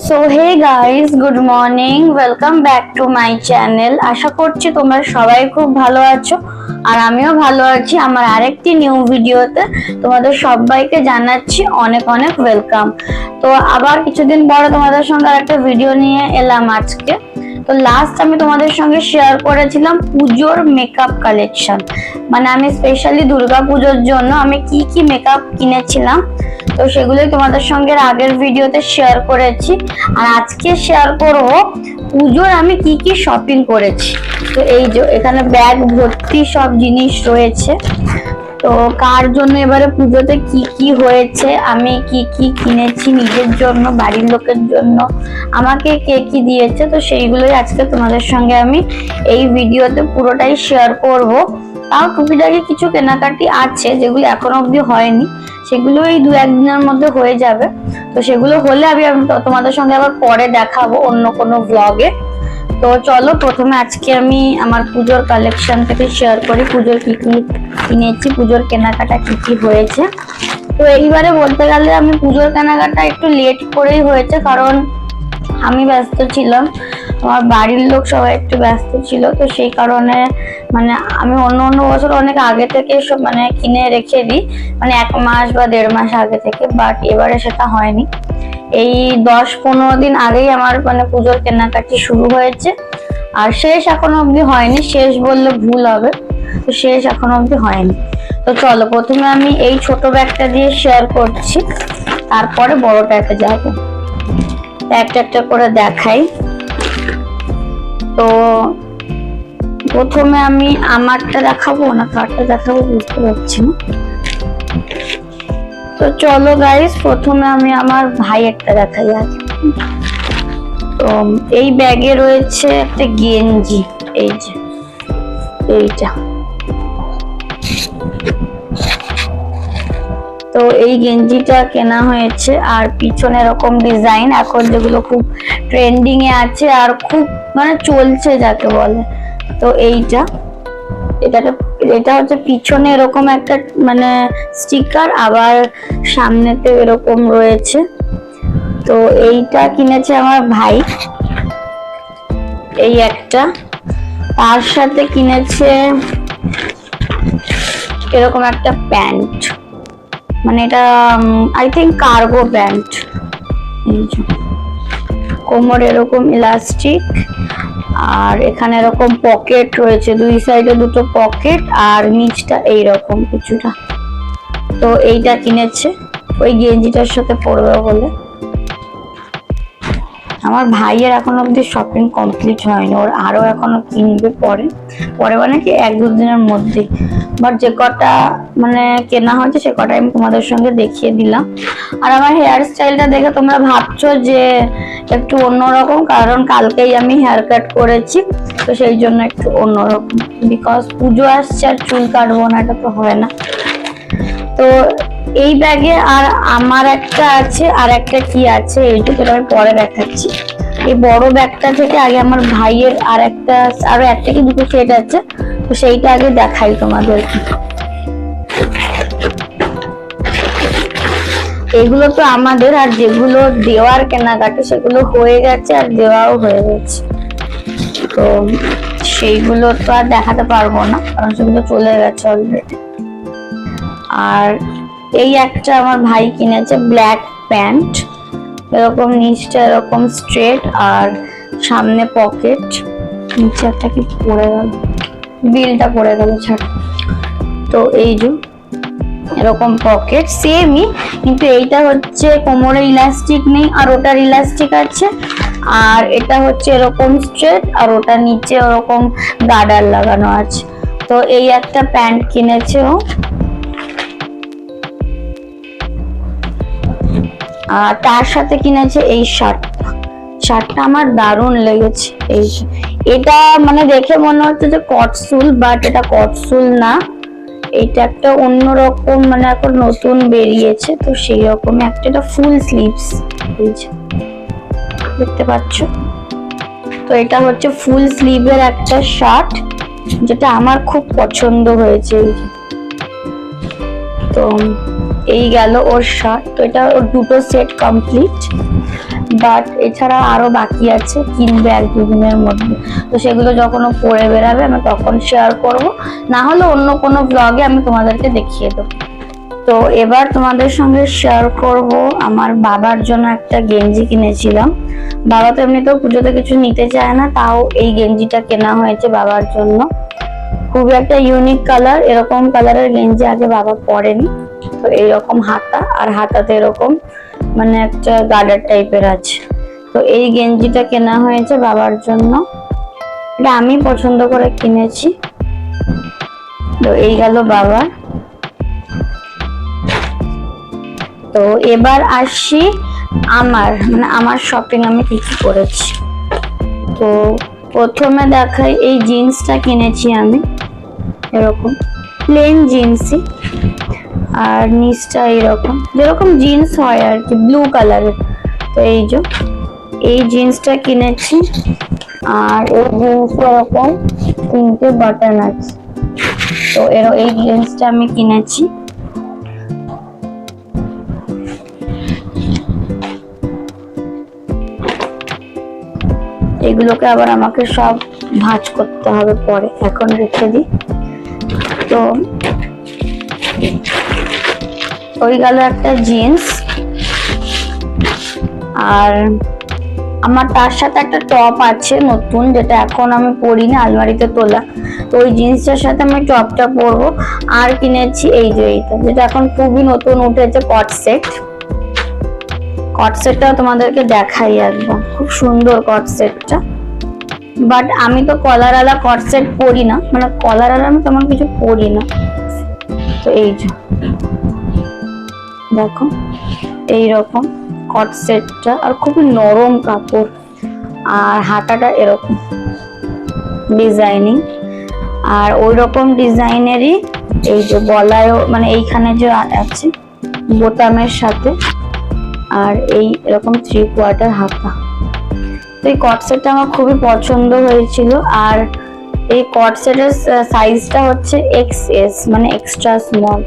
So hey guys, good morning, welcome back to my channel. আশা করছি তোমরা সবাই খুব ভালো আছো আর আমিও ভালো আছি। আমার আরেকটি নিউ ভিডিওতে তোমাদের সবাইকে জানাচ্ছি অনেক অনেক ওয়েলকাম। তো আবার কিছুদিন পরে তোমাদের সঙ্গে আরেকটা ভিডিও নিয়ে এলাম আজকে। তো লাস্ট আমি তোমাদের সঙ্গে শেয়ার করেছিলাম পুজোর মেকআপ কালেকশন, মানে আমি স্পেশালি দুর্গা পুজোর জন্য আমি কি কি মেকআপ কিনেছিলাম, তো সেগুলোই তোমাদের সঙ্গে আগের ভিডিওতে শেয়ার করেছি। আর আজকে শেয়ার করব পুজোর আমি কি কি শপিং করেছি। তো এই যে এখানে ব্যাগ ভর্তি সব জিনিস রয়েছে। তো কার জন্য এবারে পুজোতে কি কি হয়েছে, আমি কি কি কিনেছি নিজের জন্য, বাড়ির লোকের জন্য, আমাকে কে কি দিয়েছে, তো সেইগুলোই আজকে তোমাদের সঙ্গে আমি এই ভিডিওতে পুরোটাই শেয়ার করব। তাও টুকিটাকি কিছু কেনাকাটি আছে যেগুলো এখনো অবধি হয়নি, সেগুলো এই 2-1 দিনের মধ্যে হয়ে যাবে। তো সেগুলো হলে আমি তোমাদের সঙ্গে আবার পরে দেখাবো অন্য কোনো ব্লগে। তো চলো প্রথমে আজকে আমি আমার পুজোর কালেকশন থেকে শেয়ার করি, পুজোর কি কি কিনেছি, পুজোর কেনাকাটা কি কি হয়েছে। তো এইবারে বলতে গেলে আমি পুজোর কেনাকাটা একটু লেট করেই হয়েছে, কারণ আমি ব্যস্ত ছিলাম, আমার বাড়ির লোক সবাই একটু ব্যস্ত ছিল। তো সেই কারণে মানে আমি অন্য বছর অনেক আগে থেকে সব মানে কিনে রেখে দিই, মানে 1 মাস বা 1.5 মাস আগে থেকে, বাট এবারে সেটা হয়নি। এই 10-15 দিন আগেই আমার মানে পুজোর কেনাকাটি শুরু হয়েছে, আর শেষ এখনো অবধি হয়নি। শেষ বললে ভুল হবে, তো শেষ এখনো অবধি হয়নি। তো চলো প্রথমে আমি এই ছোট ব্যাগটা দিয়ে শেয়ার করছি, তারপরে বড়টাতে যাবো, একটা একটা করে দেখাই। তো প্রথমে আমি আমারটা দেখাবো না কারটা দেখাবো বুঝতে পারছি না। তো চলো গাইস প্রথমে আমি আমার ভাইয়েরটা দেখাই আগে। তো এই ব্যাগে রয়েছে একটা গেঞ্জি, এই যে এইটা। তো এই গেঞ্জিটা কেনা হয়েছে, আর পিছনে এরকম ডিজাইন এখন যেগুলো খুব ট্রেন্ডিং এ আছে আর খুব মানে চলছে যাকে বলে। তো এটা হচ্ছে পিছনে এরকম একটা মানে স্টিকার, আবার সামনেতে এরকম রয়েছে। তো এইটা কিনেছে আমার ভাই, এই একটা। তার সাথে কিনেছে এরকম একটা প্যান্ট, মানে এটা আই থিঙ্ক কার্গো প্যান্ট। কোমর এরকম ইলাস্টিক, আর এখানে এরকম পকেট রয়েছে, 2 সাইডে 2টো পকেট, আর নিচটা এইরকম কিছুটা। তো এইটা কিনেছে ওই গেঞ্জিটার সাথে পরবে বলে। আমার ভাইয়ের এখনো অব্দি শপিং কমপ্লিট হয়নি, ওর আরো এখনো কিনবে পরে মানে কি 1-2 দিনের মধ্যে। বাট যে কটা মানে কেনা হয়েছে সে কটা আমি তোমাদের সঙ্গে দেখিয়ে দিলাম। আর আমার হেয়ার স্টাইলটা দেখে তোমরা ভাবছো যে একটু অন্যরকম, কারণ কালকেই আমি হেয়ার কাট করেছি, তো সেই জন্য একটু অন্যরকম, বিকজ পুজো আসছে আর চুল কাটবো না, এটা তো হয় না। তো এই ব্যাগে আর আমার একটা আছে, আর একটা কি আছে এইটুকু আমি পরে দেখাচ্ছি। এই বড় ব্যাগটা থেকে আগে আমার ভাইয়ের আরো একটা কি 2টো সেট আছে, তো সেইটা আগে দেখাই তোমাদের। এগুলো তো আমাদের, আর যেগুলো দেওয়ার কেনাকাটা সেগুলো হয়ে গেছে আর দেওয়াও হয়ে গেছে। তো সেইগুলো তো আর দেখাতে পারবো না, কারণ সেগুলো চলে গেছে অলরেডি। আর এই একটা আমার ভাই কিনেছে ব্ল্যাক প্যান্ট, এরকম নিচটা এরকম স্ট্রেট, আর সামনে পকেট, নিচে একটা কি পড়ে গেল, বিলটা পড়ে গেল ছাড়। তো এই যে এরকম পকেট সেমই, কিন্তু এইটা হচ্ছে কোমরে ইলাস্টিক নেই আর ওটার ইলাস্টিক আছে, আর এটা হচ্ছে এরকম স্ট্রেট, আর ওটা নিচে ওরকম গার্ডার লাগানো আছে। তো এই একটা প্যান্ট কিনেছে ও। আর তার সাথে কিনেছে এই শার্টটা আমার দারুণ লেগেছে। এটা মানে দেখে মনে হচ্ছে যে কটসুল, বাট এটা কটসুল না, এটা একটা অন্যরকম, মানে এখন নতুন বেরিয়েছে, তো সেই রকম একটা, এটা ফুল স্লিভস, দেখতে পাচ্ছ। তো এটা হচ্ছে ফুল স্লিভের একটা শার্ট, যেটা আমার খুব পছন্দ হয়েছে। তো এই গেল ওর শার্ট। তো এটা ওর 2টো সেট কমপ্লিট। বাট এছাড়া আরো বাকি আছে, কিনবে 1-2 দিনের মধ্যে। তো সেগুলো যখন ও পরে বেরাবে আমি তখন শেয়ার করব, না হলে অন্য কোনো ব্লগে আমি তোমাদেরকে দেখিয়ে দেবো। তো এবার তোমাদের সঙ্গে শেয়ার করব আমার বাবার জন্য একটা গেঞ্জি কিনেছিলাম। বাবা তো এমনিতেও পুজোতে কিছু নিতে চায় না, তাও এই গেঞ্জিটা কেনা হয়েছে বাবার জন্য। খুবই একটা ইউনিক কালার, এরকম কালারের গেঞ্জি আগে বাবা পরেনি। তো এইরকম হাতা, আর হাতাতে এরকম মানে একটা গার্ডার টাইপের আছে। তো এই গেঞ্জিটা কেনা হয়েছে বাবার জন্য, এটা আমি পছন্দ করে কিনেছি। তো এই গেল বাবার। তো এবার আসি আমার শপিং আমি কি কি করেছি। তো প্রথমে দেখাই, এই জিন্সটা কিনেছি আমি, এরকম প্লেন জিন্সই, আর নিচটা এরকম যেরকম জিন্স হয় আর কি, ব্লু কালারের। তো এই জিন্সটা কিনেছি, আর এই জিন্স এরকম 3টে বাটন আছে। তো এই জিন্সটা আমি কিনেছি। এগুলোকে আবার আমাকে সব ভাঁজ করতে হবে পরে, এখন রেখে দিই। তো ওই গেল একটা জিন্স, আর আমার তার সাথে একটা টপ আছে নতুন, যেটা এখন আমি পরিনি, আলমারিতে তোলা। তো ওই জিন্সটার সাথে আমি টপটা পরবো। আর কিনেছি এইটা, যেটা এখন খুবই নতুন উঠেছে, কট সেটটা তোমাদেরকে দেখাই একদম, খুব সুন্দর কট সেটটা। বাট আমি তো কলারওয়ালা কট সেট পরি না, মানে কলারওয়ালা আমি তেমন কিছু পরি না। তো দেখো এইরকম কট সেটটা, আর খুবই নরম কাপড়, আর হাতাটা এরকম ডিজাইনিং, আর ওই রকম ডিজাইনেরই এই যে গলায়ও, মানে এইখানে যে আছে বোতামের সাথে, আর এরকম 3/4 হাতা। তো এই কট সেটটা আমার খুবই পছন্দ হয়েছিল। আর এই কট সেটের সাইজটা হচ্ছে XS, মানে এক্সট্রা স্মল।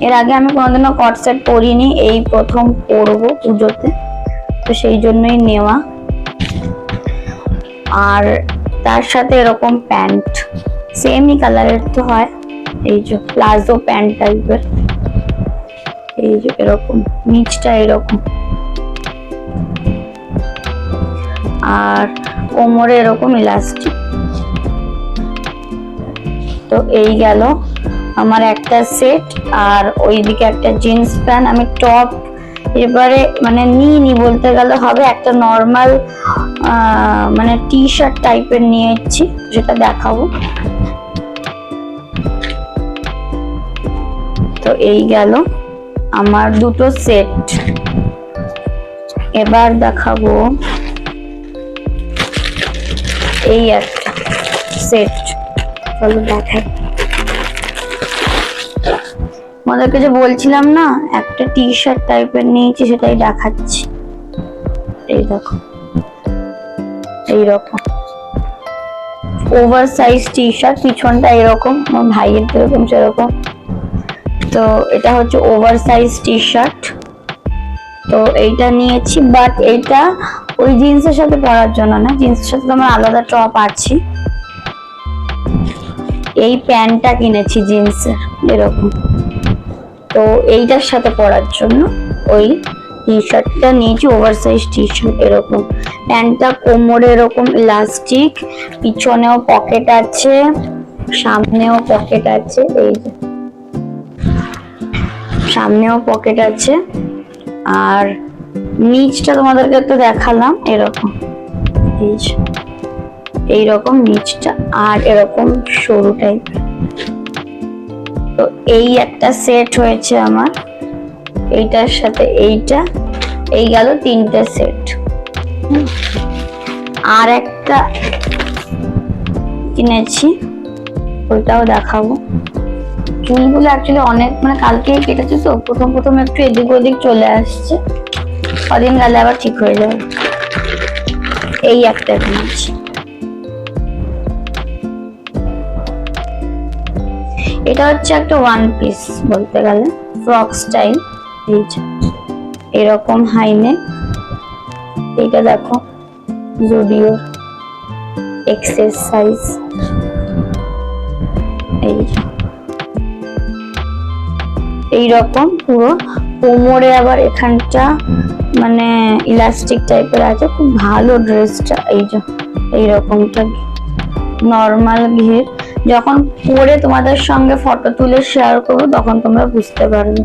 এর আগে আমি কোনোদিনও কট সেট পরিনি, এই প্রথম পরবো পুজোতে, তো সেই জন্যই নেওয়া। আর তার সাথে এরকম প্যান্ট, সেমই কালারের তো হয়, এই যে প্লাজো প্যান্ট টাইপের, এই যে এরকম নিচটা এরকম, আর কোমরে এরকম ইলাস্টিক। তো এই গেল আমার একটা সেট। আর ওইদিকে একটা জিন্স প্যান্ট, আমি টপ এবারে মানে নিইনি বলতে গেলে হবে, একটা নর্মাল মানে টি শার্ট টাইপের নিয়েছি, যেটা দেখাবো। তো এই গেল আমার দুটো সেট। এবার দেখাবো এই একটা সেট, চলো দেখাই। আমাদেরকে যে বলছিলাম না একটা টি শার্ট টাইপের নিয়েছি, সেটাই দেখাচ্ছি। এই দেখো এইরকম ওভার সাইজ টি শার্ট, পিছনটা এরকম, আমার ভাইয়ের যেরকম সেরকম। তো এটা হচ্ছে ওভার সাইজ টি শার্ট। তো এইটা নিয়েছি, বাট এইটা ওই জিন্সের সাথে পরার জন্য না, জিন্সের সাথে তো আমার আলাদা টপ আছে। এই প্যান্টটা কিনেছি জিন্সের এরকম, তো এইটার সাথে পরার জন্য ওই টি শার্টটা নিয়েছি, ওভার সাইজ টি শার্ট এরকম। প্যান্টটা কোমরে এরকম ইলাস্টিক, পিছনেও পকেট আছে, সামনেও পকেট আছে, এই যে সামনেও পকেট আছে। আর নিচটা তোমাদেরকে তো দেখালাম, এরকম এইরকম নিচটা, আর এরকম সরু টাইপ। তো এই একটা সেট হয়েছে আমার, এইটার সাথে এইটা, এই গেল 3টে সেট। আর একটা কিনেছি, ওইটাও দেখাবো। চুলগুলো অ্যাকচুয়ালি অনেক মানে কালকেই কেটেছে, তো প্রথম একটু এদিক ওদিক চলে আসছে, কদিন গেলে আবার ঠিক হয়ে যাবে। এই একটা কিনেছি। এটা হচ্ছে একটা ওয়ান পিস বলতে গেলে, ফ্রক স্টাইল। এই যে এরকম হাইনেক। এইটা দেখো জুডিও এক্সেস সাইজ। এইরকম পুরো কোমরে আবার এখানটা মানে ইলাস্টিক টাইপের আছে, খুব ভালো ড্রেসটা। এই যে এইরকমটা নর্মাল ঘের, যখন পরে তোমাদের সঙ্গে ফটো তুলে শেয়ার করবো তখন তোমরা বুঝতে পারবে।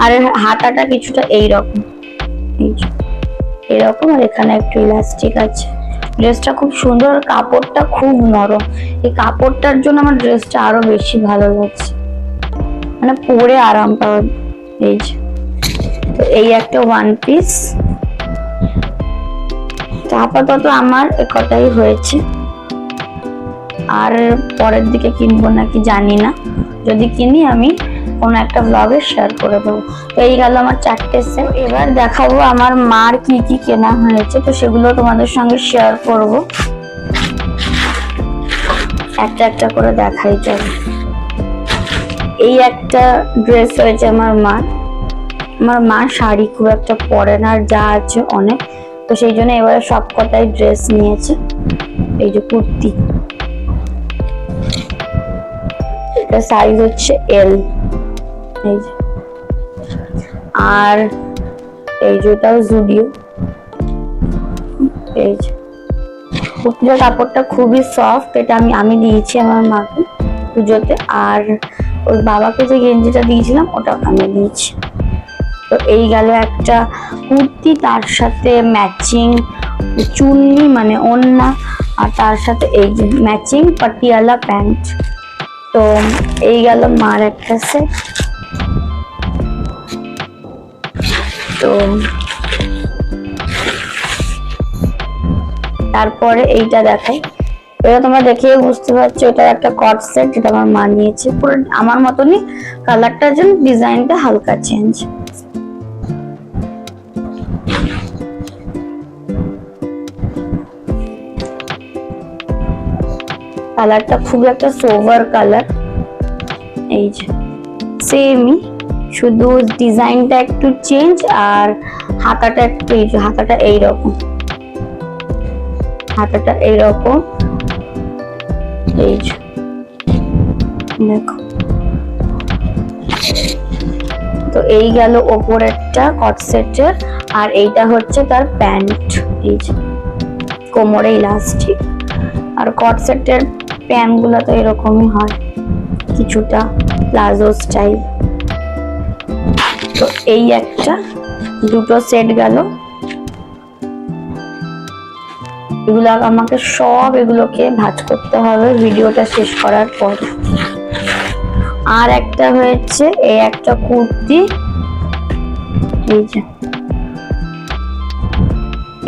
আর হাতাটা কিছুটা এইরকম, এরকম, আর এখানে একটু ইলাস্টিক আছে। ড্রেসটা খুব সুন্দর, কাপড়টা খুব নরম। এই কাপড়টার জন্য আমার ড্রেসটা আরো বেশি ভালো লাগছে, মানে পরে আরাম পাওয়া। এই যে তো এই একটা ওয়ান পিস। তো আপাতত আমার কটাই হয়েছে, আর পরের দিকে কিনবো নাকি জানি না, যদি কিনি আমি কোনো একটা ব্লগে শেয়ার করে দেবো। তো এই গেল আমার 4টে সেট। এবার দেখাবো আমার মার কি কি কেনা হয়েছে, তো সেগুলো তোমাদের সঙ্গে শেয়ার করব, একটা একটা করে দেখাই যাবে। এই একটা ড্রেস হয়েছে আমার মার। আমার মা শাড়ি খুব একটা পরে না, আর যা আছে অনেক, তো সেই জন্য এবারে সব কটাই ড্রেস নিয়েছে। এই যে কুর্তি, এটা সাইজ হচ্ছে এল। এই যে, আর এই যে এটাও জুডিও। এই যে কুর্তিটার কাপড়টা খুবই সফট, এটা আমি দিয়েছি আমার মাকে পুজোতে, আর ওর বাবাকে যে গেঞ্জিটা দিয়েছিলাম ওটা আমি দিয়েছি। তো এই গেল একটা কুর্তি, তার সাথে ম্যাচিং চুন্নি মানে ওড়না, আর তার সাথে এই যে ম্যাচিং পাটিয়ালা প্যান্ট। তো এই গেল মার একটা সেট। তো তারপরে এইটা দেখাই, এটা তোমরা দেখে বুঝতে পারছো, এটা একটা কট সেট, যেটা আমার মা নিয়েছে। পুরো আমার মতনই কালারটা, যেন ডিজাইনটা হালকা চেঞ্জ। কালারটা খুব একটা সোভার কালার। এই যে সেমই, শুধু ডিজাইনটা একটু চেঞ্জ, আর হাতাটা একটু, এই যে হাতাটা এইরকম, হাতাটা এইরকম। এই যে দেখো, তো এই গেল ওপরেরটা কট সেটের, আর এইটা হচ্ছে তার প্যান্ট। এই যে কোমরে ইলাস্টিক, আর কট সেটের প্যান্ট গুলো তো এরকমই হয়, কিছুটা প্লাজো স্টাইল। তো এই একটা দুটো সেট গেল। এগুলো আমাকে এগুলোকে ভাঁজ করতে হবে ভিডিওটা শেষ করার পর। আর একটা হয়েছে এই একটা কুর্তি, এই যে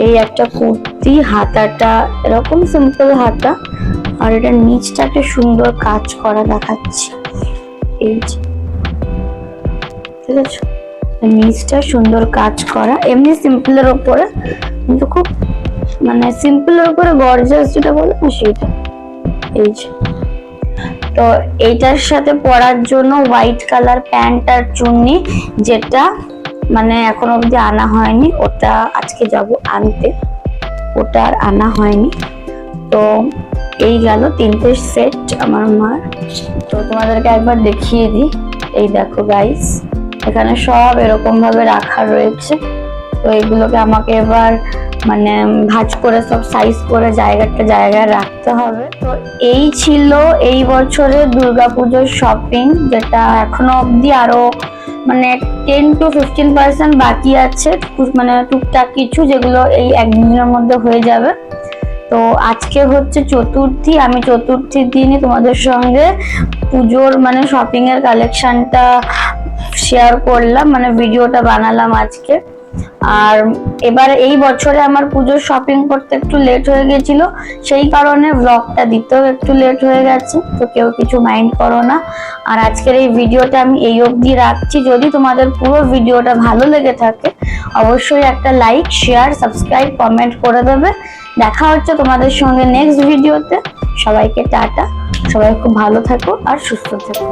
এই একটা কুর্তি, হাতাটা এরকম সিম্পল হাতা, আর এটা নিচটা একটা সুন্দর কাজ করা দেখাচ্ছে। এই যে ঠিক আছে, নিচটা সুন্দর কাজ করা, এমনি সিম্পলের উপরে, কিন্তু খুব মানে সিম্পলের উপরে গর্জিয়াস যেটা বলে না সেটা। এই যে, তো এইটার সাথে পরার জন্য হোয়াইট কালার প্যান্ট আর চুন্নি, যেটা মানে এখন অবধি আনা হয়নি, ওটা আজকে যাব আনতে, ওটা আর আনা হয়নি। তো এই গেল 3টে সেট আমার মার। তো তোমাদেরকে একবার দেখিয়ে দিই। এই দেখো গাইস, এখানে সব এরকম ভাবে রাখা রয়েছে। তো এগুলোকে আমাকে এবার মানে ভাঁজ করে সব সাইজ করে জায়গায় রাখতে হবে। তো এই ছিল এই বছরের দুর্গাপুজোর শপিং, যেটা এখনো অবধি আরো মানে 10 to 15% বাকি আছে, মানে টুকটাক কিছু, যেগুলো এই একদিনের মধ্যে হয়ে যাবে। তো আজকে হচ্ছে চতুর্থী, আমি চতুর্থীর দিনই তোমাদের সঙ্গে পুজোর মানে শপিং এর কালেকশনটা শেয়ার করলাম, মানে ভিডিওটা বানালাম আজকে। আর এবার এই বছরে আমার পুজোর শপিং করতে একটু লেট হয়ে গেছিল, সেই কারণে ব্লগটা দিতেও একটু লেট হয়ে গেছে, তো কেউ কিছু মাইন্ড করো না। আর আজকের এই ভিডিওটা আমি এই অবধি রাখছি। যদি তোমাদের পুরো ভিডিওটা ভালো লেগে থাকে অবশ্যই একটা লাইক, শেয়ার, সাবস্ক্রাইব, কমেন্ট করে দেবে। দেখা হচ্ছে তোমাদের সঙ্গে নেক্সট ভিডিওতে। সবাইকে টাটা, সবাই খুব ভালো থাকো আর সুস্থ থাকো।